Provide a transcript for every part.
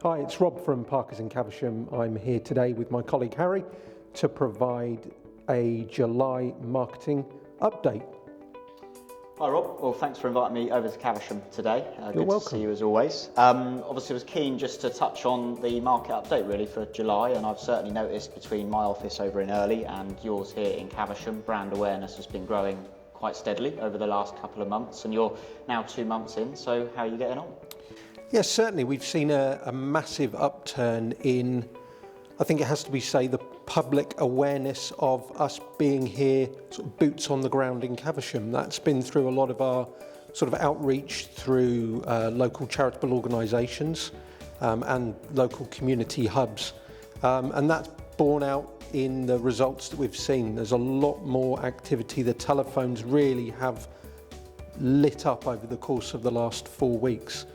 Hi, it's Rob from Parkers in Caversham. I'm here today with my colleague Harry to provide a July marketing update. Hi Rob, well thanks for inviting me over to Caversham today. You're welcome. Good to see you as always. Obviously I was keen just to touch on the market update really for July, and I've certainly noticed between my office over in Earley and yours here in Caversham, brand awareness has been growing quite steadily over the last couple of months, and you're now 2 months in, so how are you getting on? Yes, certainly. We've seen a massive upturn in, I think it has to be said, the public awareness of us being here, sort of boots on the ground in Caversham. That's been through a lot of our sort of outreach through local charitable organisations and local community hubs. And that's borne out in the results that we've seen. There's a lot more activity. The telephones really have lit up over the course of the last 4 weeks.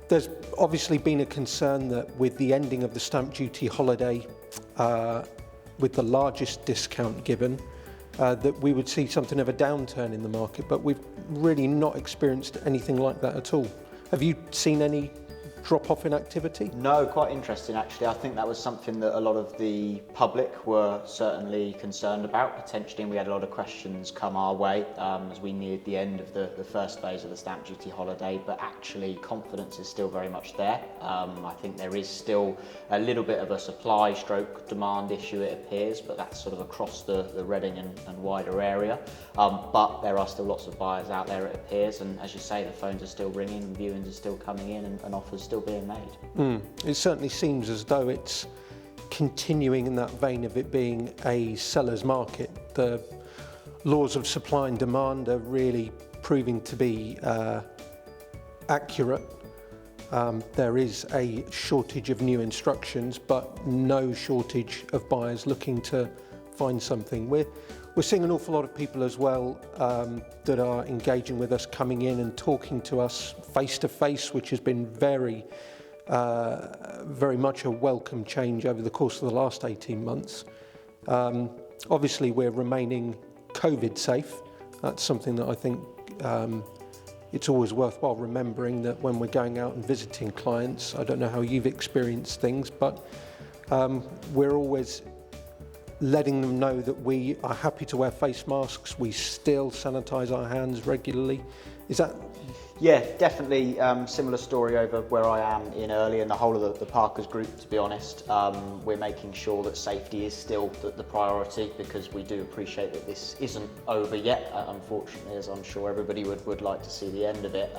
There's obviously been a concern that with the ending of the stamp duty holiday, with the largest discount given, that we would see something of a downturn in the market, but we've really not experienced anything like that at all. Have you seen any drop-off in activity? No, quite interesting actually. I think that was something that a lot of the public were certainly concerned about potentially, and we had a lot of questions come our way as we neared the end of the first phase of the stamp duty holiday, but actually confidence is still very much there. I think there is still a little bit of a supply stroke demand issue, it appears, but that's sort of across the Reading and wider area. But there are still lots of buyers out there, it appears, and as you say, the phones are still ringing and viewings are still coming in and offers still being made. It certainly seems as though it's continuing in that vein of it being a seller's market. The laws of supply and demand are really proving to be accurate. There is a shortage of new instructions, but no shortage of buyers looking to find something. We're seeing an awful lot of people as well that are engaging with us, coming in and talking to us face to face, which has been very much a welcome change over the course of the last 18 months. Obviously, we're remaining COVID safe. That's something that I think it's always worthwhile remembering, that when we're going out and visiting clients, I don't know how you've experienced things, but we're always letting them know that we are happy to wear face masks. We still sanitize our hands regularly. Is that? Yeah, definitely. Similar story over where I am in Earley and the whole of the Parkers group, to be honest. We're making sure that safety is still the priority, because we do appreciate that this isn't over yet, unfortunately, as I'm sure everybody would like to see the end of it.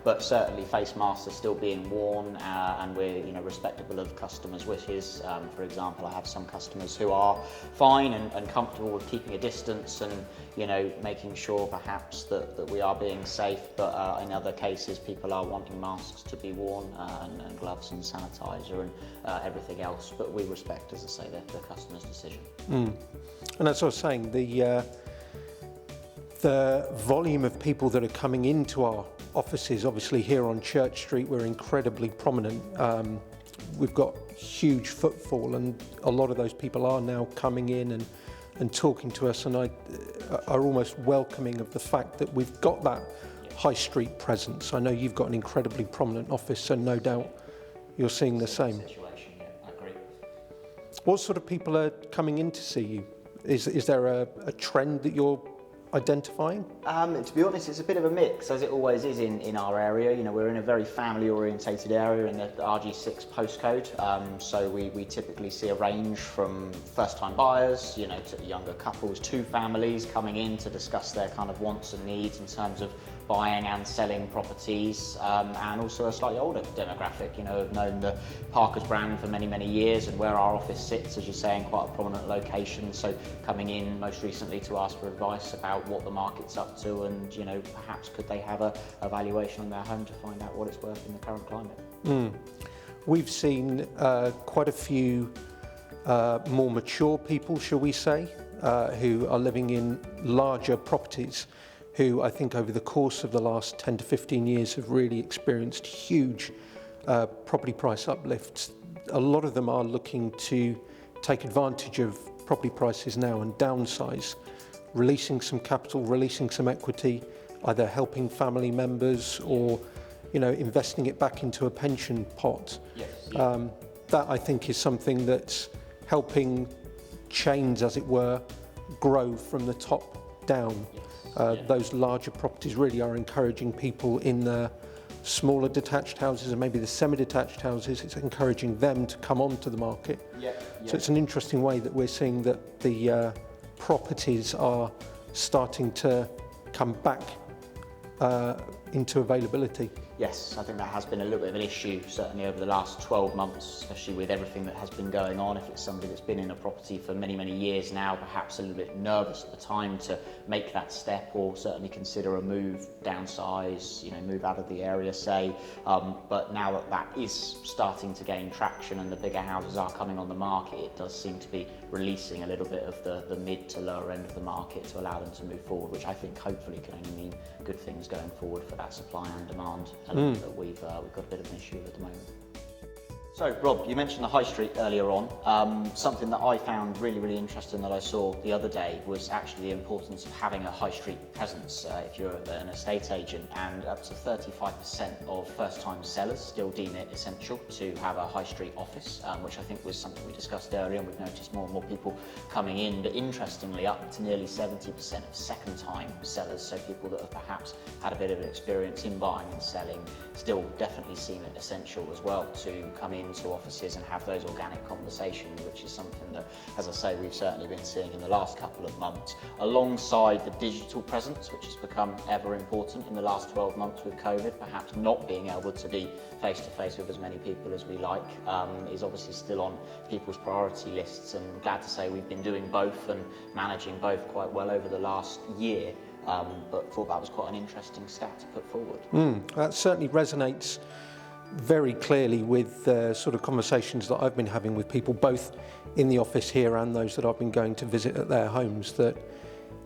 But certainly face masks are still being worn, and we're respectable of customers' wishes. For example, I have some customers who are fine and comfortable with keeping a distance and making sure perhaps that we are being safe, but in other cases people are wanting masks to be worn and gloves and sanitizer and everything else, but we respect, as I say, the customer's decision. And as I was saying, the volume of people that are coming into our offices, obviously here on Church Street we're incredibly prominent. We've got huge footfall, and a lot of those people are now coming in and talking to us, and are almost welcoming of the fact that we've got that high street presence. I know you've got an incredibly prominent office, so no doubt you're seeing the same. Situation, yeah, I agree. What sort of people are coming in to see you? Is there a trend that you're identifying? To be honest, it's a bit of a mix, as it always is in our area. We're in a very family orientated area in the RG6 postcode, so we typically see a range from first time buyers, to younger couples, to families coming in to discuss their kind of wants and needs in terms of buying and selling properties, and also a slightly older demographic, have known the Parkers brand for many years, and where our office sits, as you say, in quite a prominent location, so coming in most recently to ask for advice about what the market's up to, and perhaps could they have a valuation on their home to find out what it's worth in the current climate. We've seen quite a few more mature people, shall we say, who are living in larger properties, who I think over the course of the last 10 to 15 years have really experienced huge property price uplifts. A lot of them are looking to take advantage of property prices now and downsize, releasing some capital, releasing some equity, either helping family members or investing it back into a pension pot. Yes. That I think is something that's helping chains, as it were, grow from the top down. Those larger properties really are encouraging people in the smaller detached houses and maybe the semi-detached houses. It's encouraging them to come onto the market. So it's an interesting way that we're seeing that the properties are starting to come back into availability. Yes, I think that has been a little bit of an issue, certainly over the last 12 months, especially with everything that has been going on. If it's somebody that's been in a property for many, many years now, perhaps a little bit nervous at the time to make that step, or certainly consider a move, downsize, move out of the area, say. But now that that is starting to gain traction and the bigger houses are coming on the market, it does seem to be releasing a little bit of the mid to lower end of the market to allow them to move forward, which I think hopefully can only mean good things going forward for that supply and demand element that we've got a bit of an issue with at the moment. So, Rob, you mentioned the high street earlier on. Something that I found really, really interesting that I saw the other day was actually the importance of having a high street presence if you're an estate agent, and up to 35% of first-time sellers still deem it essential to have a high street office, which I think was something we discussed earlier, and we've noticed more and more people coming in. But interestingly, up to nearly 70% of second-time sellers, so people that have perhaps had a bit of an experience in buying and selling, still definitely seem it essential as well to come into offices and have those organic conversations, which is something that, as I say, we've certainly been seeing in the last couple of months, alongside the digital presence, which has become ever important in the last 12 months with COVID. Perhaps not being able to be face to face with as many people as we like is obviously still on people's priority lists, and glad to say we've been doing both and managing both quite well over the last year. But thought that was quite an interesting stat to put forward. That certainly resonates very clearly with the sort of conversations that I've been having with people, both in the office here and those that I've been going to visit at their homes, that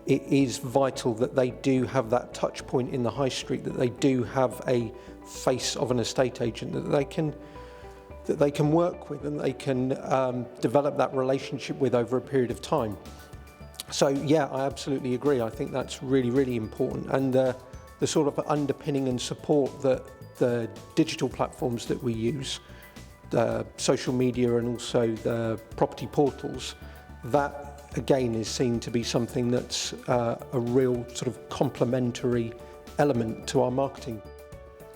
it is vital that they do have that touch point in the high street, that they do have a face of an estate agent that they can work with and they can develop that relationship with over a period of time. So yeah, I absolutely agree. I think that's really, really important, and the sort of underpinning and support that the digital platforms that we use, the social media and also the property portals, that again is seen to be something that's a real sort of complementary element to our marketing.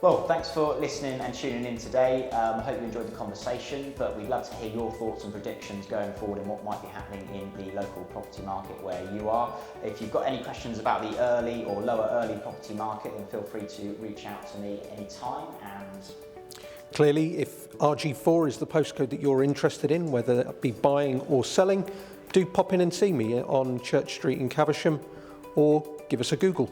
Well, thanks for listening and tuning in today. I hope you enjoyed the conversation, but we'd love to hear your thoughts and predictions going forward and what might be happening in the local property market where you are. If you've got any questions about the early or lower early property market, then feel free to reach out to me anytime. And clearly, if RG4 is the postcode that you're interested in, whether that be buying or selling, do pop in and see me on Church Street in Caversham, or give us a Google.